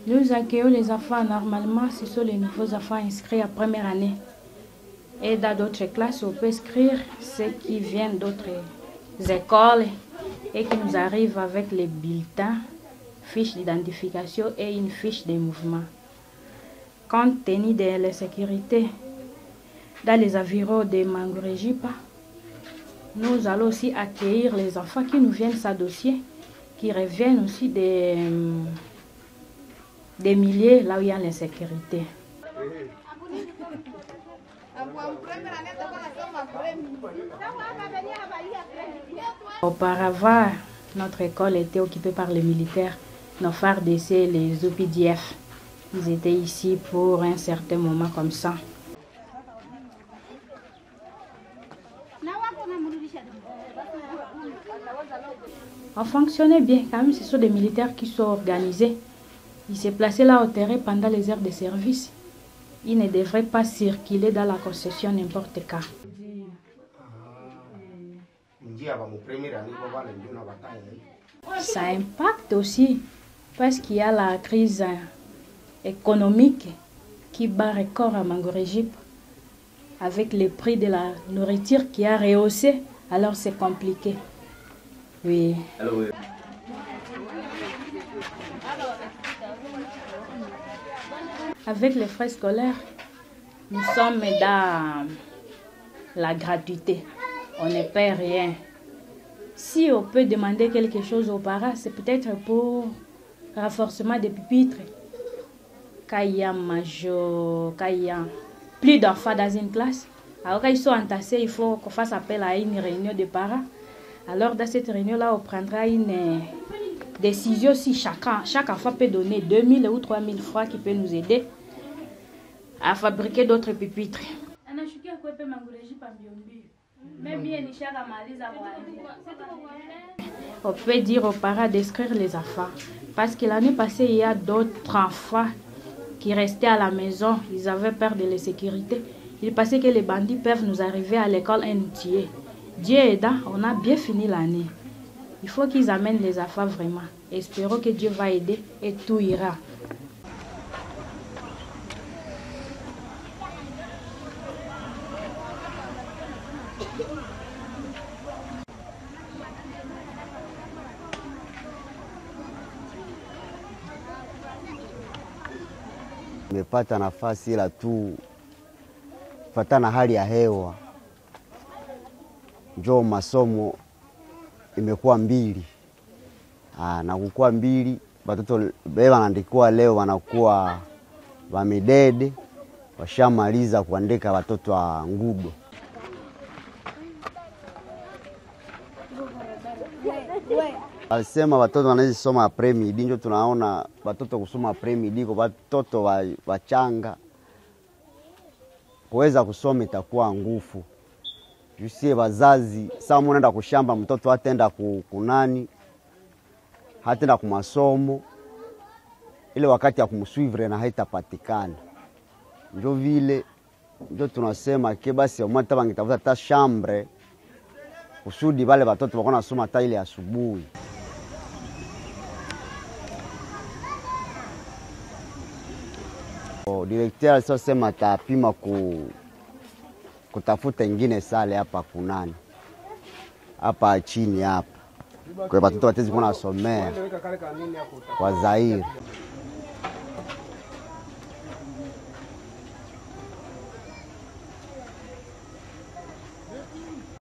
Nous accueillons les enfants normalement, ce sont les nouveaux enfants inscrits à première année. Et dans d'autres classes, on peut inscrire ceux qui viennent d'autres écoles et qui nous arrivent avec les bulletins, fiches d'identification et une fiche de mouvement. Compte tenu de la sécurité dans les environs de Mangorejipa, nous allons aussi accueillir les enfants qui nous viennent s'adosser, qui reviennent aussi des milieux là où il y a l'insécurité. Auparavant, notre école était occupée par les militaires, nos FARDC, les OPDF. Ils étaient ici pour un certain moment comme ça. On fonctionnait bien, quand même, ce sont des militaires qui sont organisés. Ils se plaçaient là au terrain pendant les heures de service. Ils ne devraient pas circuler dans la concession n'importe quand. Ça impacte aussi parce qu'il y a la crise économique qui bat record à Mangorejipa avec le prix de la nourriture qui a rehaussé. Alors c'est compliqué. Oui. Avec les frais scolaires, nous sommes dans la gratuité. On ne paie rien. Si on peut demander quelque chose aux parents, c'est peut-être pour renforcement des pupitres. Quand il y a plus d'enfants dans une classe, alors quand ils sont entassés, il faut qu'on fasse appel à une réunion de parents. Alors dans cette réunion-là, on prendra une décision si chaque enfant peut donner 2000 ou 3000 francs qui peut nous aider à fabriquer d'autres pupitres. On peut dire aux parents d'inscrire les enfants parce que l'année passée, il y a d'autres enfants qui restaient à la maison. Ils avaient peur de l'insécurité. Il pensait que les bandits peuvent nous arriver à l'école et nous tuer. Dieu aidant, on a bien fini l'année. Il faut qu'ils amènent les enfants vraiment. Espérons que Dieu va aider et tout ira. Nimepata nafasi ila tu kufuatana na hali ya hewa njoo masomo imekuwa mbili. Na kukua mbili, watoto beba wanaandikwa leo wanakuwa wamidede, washamaliza kuandika watoto wa Ngudo. Alisema watoto wanaweza soma pre-midi, ndio tunaona watoto kusoma pre-midi kwa watoto wachanga. Kuweza kusoma itakuwa ngufu. Jusie wazazi, saa unaenda kushamba mtoto hatenda kunani, hatenda kumasomo, ile wakati ya kumsuivre na haitapatikana. Ndio vile, ndio tunasema ke basi umata bangitafuta ta chambre, kusudi wale watoto wakona soma ta ile asubuhi. Directeur alisema atapima kutafuta ingine sale hapa kunani. Hapa chini hapa. Kwa watoto watezi kuna somea kwa Zaire.